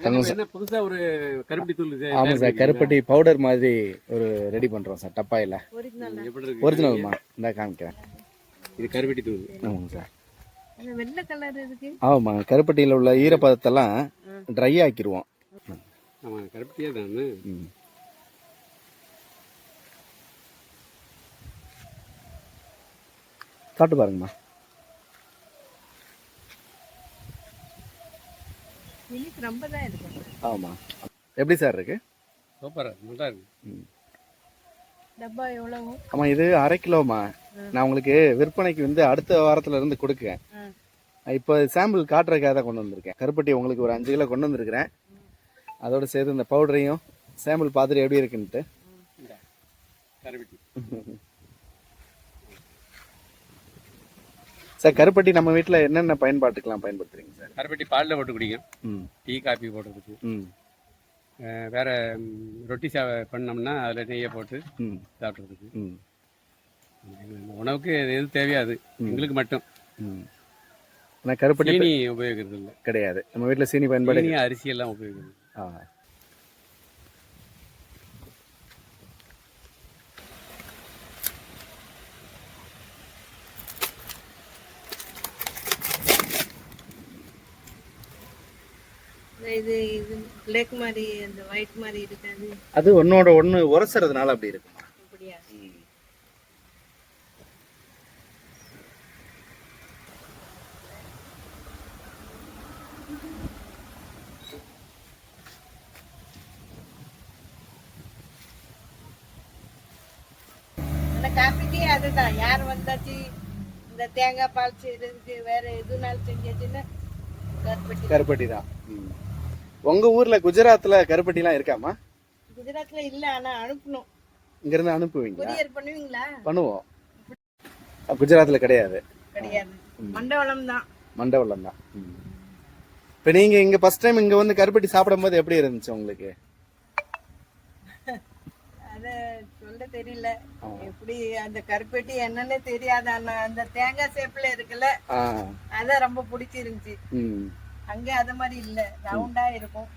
புதுசா ஒரு கருப்பட்டி தூள். ஆமா சார், கருப்பட்டி பவுடர் மாதிரி ஒரு ரெடி பண்றோம் சார் டப்பாயில. ஒரிஜினல்மா இந்த காமிக்கிறேன். இது கருப்பட்டி தூள். ஆமாங்க சார். வெள்ளை கலர் இருக்கு. ஆமா, கருப்பட்டியில உள்ள ஈரப்பதத்தெல்லாம் ட்ரை ஆக்கிடுவோம். ஆமா, கருப்பட்டியே தானே. சாப்பிட்டு பாருங்கம்மா. ரொம்ப தான் இருக்கு. ஆமா, எப்படி சார் இருக்கு? சூப்பரா நல்லா இருக்கு. டப்பா எவ்வளவு? ஆமா, இது 1/2 கிலோமா. நான் உங்களுக்கு விற்பனைக்கு வந்து அடுத்த வாரத்துல இருந்து கொடுக்கேன். இப்போ சாம்பிள் காட்டுறதுக்காக தான் கொண்டு வந்திருக்கேன். கருப்பட்டி உங்களுக்கு ஒரு 5 கிலோ கொண்டு வந்திருக்கிறேன். அதோட சேர்த்து இந்த பவுடரையும் சாம்பிள் பார்த்துட்டு எப்படி இருக்குன்ட்டு. சார், கருப்பட்டி நம்ம வீட்டில் என்னென்ன பயன்பாட்டுக்கெல்லாம் பயன்படுத்துறீங்க சார்? கருப்பட்டி பாலில் போட்டு குடிக்கும், டீ காஃபி போடுறதுக்கு, வேற ரொட்டி பண்ணோம்னா அதில் நெய்யை போட்டு சாப்பிட்றதுக்கு. உணவுக்கு எது தேவையோ அது எங்களுக்கு மட்டும். ஆனால் கருப்பட்டி சீனி உபயோகிக்கிறது இல்லை, கிடையாது. நம்ம வீட்டில் சீனி பயன்பாடு, அரிசி எல்லாம் உபயோகிக்கிறது. இது இது பிளாக் மாதிரி அந்த ஒயிட் மாதிரி இருக்காது. அது ஒன்னோட ஒன்று உரசுறதுனால அப்படி இருக்கும். அப்படியா? காப்பிக்கே அதுதான். யார் வந்தாச்சு இந்த தேங்காய் பால் செய்யறதுக்கு வேற எதுனாலும் செஞ்சாச்சுன்னா கருப்பட்டி தான். உங்க ஊர்ல குஜராத்ல கருப்பட்டி எல்லாம் இருக்காமா? குஜராத்ல இல்ல, ஆனா அனுப்பணும். இங்க இருந்து அனுப்புவீங்க? கொரியர் பண்ணுவீங்களா? பண்ணுவோம். குஜராத்ல கிடையாது. கிடையாது, மண்டவளம் தான். மண்டவளம் தான். இப்ப நீங்க இங்க ஃபர்ஸ்ட் டைம் இங்க வந்து கருப்பட்டி சாப்பிடும் போது எப்படி இருந்துச்சு உங்களுக்கு? அத சொல்ல தெரியல. எப்படி அந்த கருப்பட்டி என்னன்னு தெரியாது. அந்த தேங்காய் சேப்ல இருக்குல்ல, அத ரொம்ப பிடிச்சிருந்துச்சு. அங்க அத மாதிரி இல்ல, ரவுண்டா இருக்கும்.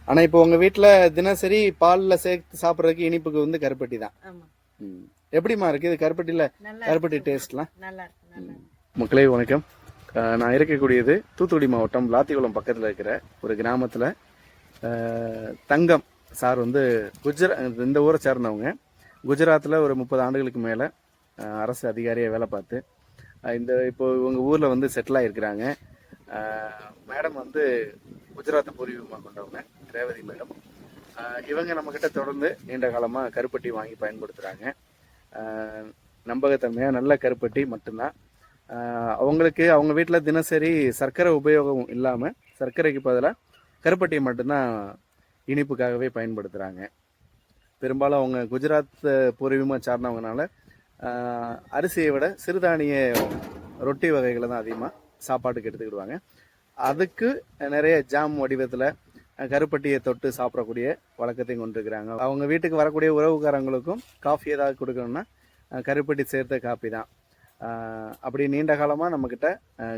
ஆனா இப்போ உங்க வீட்டுல தினசரி பால்ல சேர்த்து சாப்பிடுறதுக்கு இனிப்புக்கு வந்து கருப்பட்டி தான். எப்படிமா இருக்கு இது கருப்பட்டியில? கருப்பட்டி டேஸ்ட்லாம் நல்லா இருக்கு. மக்களே வணக்கம். நான் இருக்கக்கூடியது தூத்துக்குடி மாவட்டம் லாத்திகுளம் பக்கத்துல இருக்கிற ஒரு கிராமத்துல. தங்கம் சார் வந்து இந்த ஊரை சேர்ந்தவங்க. குஜராத்தில் ஒரு 30 ஆண்டுகளுக்கு மேலே அரசு அதிகாரியாக வேலை பார்த்து இப்போ இவங்க ஊரில் வந்து செட்டில் ஆகிருக்கிறாங்க. மேடம் வந்து குஜராத்தை பூர்வீகமாக கொண்டவங்க, ரேவதி மேடம். இவங்க நம்மக்கிட்ட தொடர்ந்து நீண்ட காலமாக கருப்பட்டி வாங்கி பயன்படுத்துகிறாங்க. நம்பகத்தன்மையாக நல்ல கருப்பட்டி மட்டும்தான். அவங்களுக்கு அவங்க வீட்டில் தினசரி சர்க்கரை உபயோகம் இல்லாமல் சர்க்கரைக்கு பதிலாக கருப்பட்டியை மட்டும்தான் இனிப்புக்காகவே பயன்படுத்துகிறாங்க. பெரும்பாலும் அவங்க குஜராத் பூர்வீகமாக சார்ந்தவங்கனால அரிசியை விட சிறுதானிய ரொட்டி வகைகளை தான் அதிகமாக சாப்பாட்டுக்கு எடுத்துக்கிடுவாங்க. அதுக்கு நிறைய ஜாம் வடிவத்தில் கருப்பட்டியை தொட்டு சாப்பிடக்கூடிய வழக்கத்தையும் கொண்டிருக்கிறாங்க. அவங்க வீட்டுக்கு வரக்கூடிய உறவுக்காரங்களுக்கும் காஃபி ஏதாவது கொடுக்கணும்னா கருப்பட்டி சேர்த்த காஃபி தான். அப்படி நீண்ட காலமாக நம்மக்கிட்ட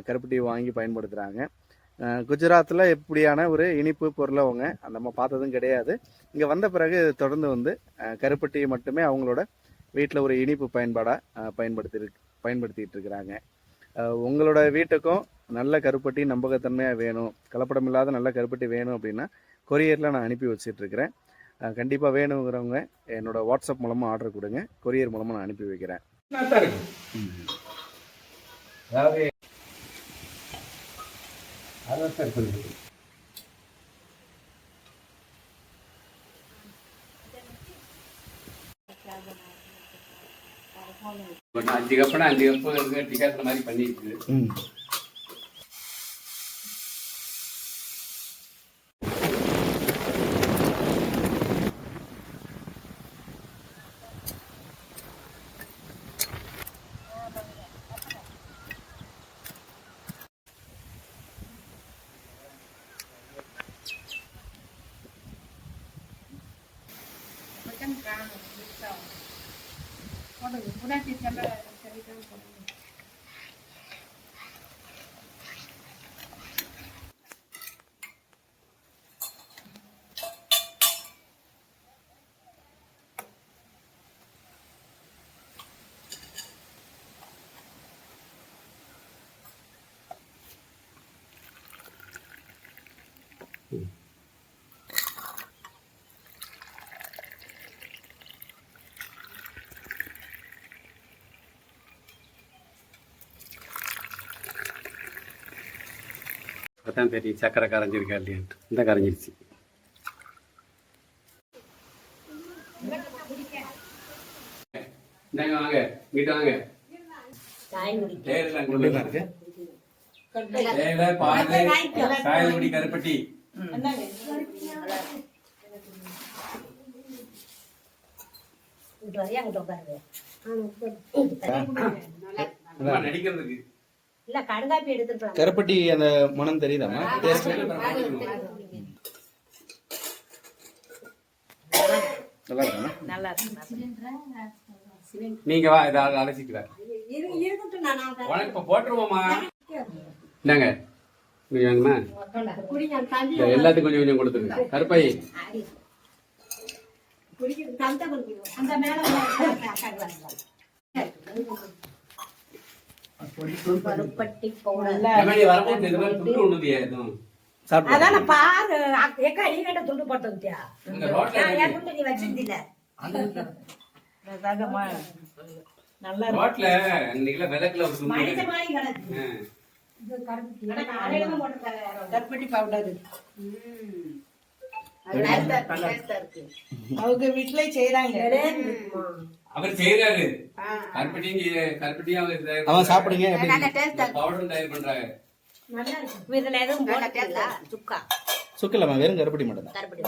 கருப்பட்டியை வாங்கி பயன்படுத்துகிறாங்க. குஜராத்தில் எப்படியான ஒரு இனிப்பு பொருளை அவங்க நம்ம பார்த்ததும் கிடையாது. இங்கே வந்த பிறகு தொடர்ந்து வந்து கருப்பட்டியை மட்டுமே அவங்களோட வீட்டில் ஒரு இனிப்பு பயன்பாடாக பயன்படுத்திட்டு இருக்கிறாங்க. உங்களோட வீட்டுக்கும் நல்ல கருப்பட்டி நம்பகத்தன்மையாக வேணும், கலப்படம் இல்லாத நல்ல கருப்பட்டி வேணும் அப்படின்னா கொரியரில் நான் அனுப்பி வச்சிட்ருக்கிறேன். கண்டிப்பாக வேணுங்கிறவங்க என்னோட வாட்ஸ்அப் மூலமாக ஆர்டர் கொடுங்க, கொரியர் மூலமாக நான் அனுப்பி வைக்கிறேன். அஞ்சு கப்புனா 5 கப்பு டிகாசன் மாதிரி பண்ணிருக்கு. அதான் தெரியும் சக்கரை கரைஞ்சிருக்கா இல்லையான்ட்டு. இந்த கரைஞ்சிருச்சு. இந்தாங்க வாங்க, இங்கிட்ட வாங்க. தேயிலை இருக்கு. தேயிலை, பால், சாயல்குடி, கருப்பட்டி. நடிக்கிறதுக்கு இல்ல கடுங்காப்பி எடுத்துட்டு கருப்பட்டி அந்த மனம் தெரியுதாமா? நல்லா இருக்கு. நீங்க வா, இதை அழைச்சிக்கிறேன். உனக்கு இப்ப போட்டுருவோமா? இந்தாங்க, நீங்க வேணுமா? எல்லாத்துக்கும் கொஞ்சம் கொஞ்சம் கொடுத்துருங்க. கருப்பை கருப்பட்டி சாப்பிட்டு பாரு ஏக்கா நீ கேட்ட துண்டு போட்டியா நீ வச்சிருந்தில நல்லா ரோட்ல இன்னைக்கு விளக்குல ஒரு துண்டு. மனித மாதிரி கிடக்கு. கருப்பட்டி பவுடர் அவங்க வீட்டுல செய்யறாங்க. அவர் செய்யறாரு. கருப்பட்டியும் அவன் சாப்பிடுங்க. பவுடரும் தயார் பண்றாங்க. நல்லா இருக்கு. இதுல எதுவும் போடல சுக்கா சுக்கலமா வெறும் கருப்பட்டி மட்டும் தான். கருப்பட்டி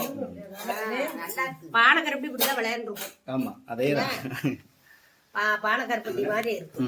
பானை கருப்பட்டி இப்படிதான் விளையாண்டு. ஆமா அதேதான். பானை கருப்பட்டி மாதிரி இருக்கு.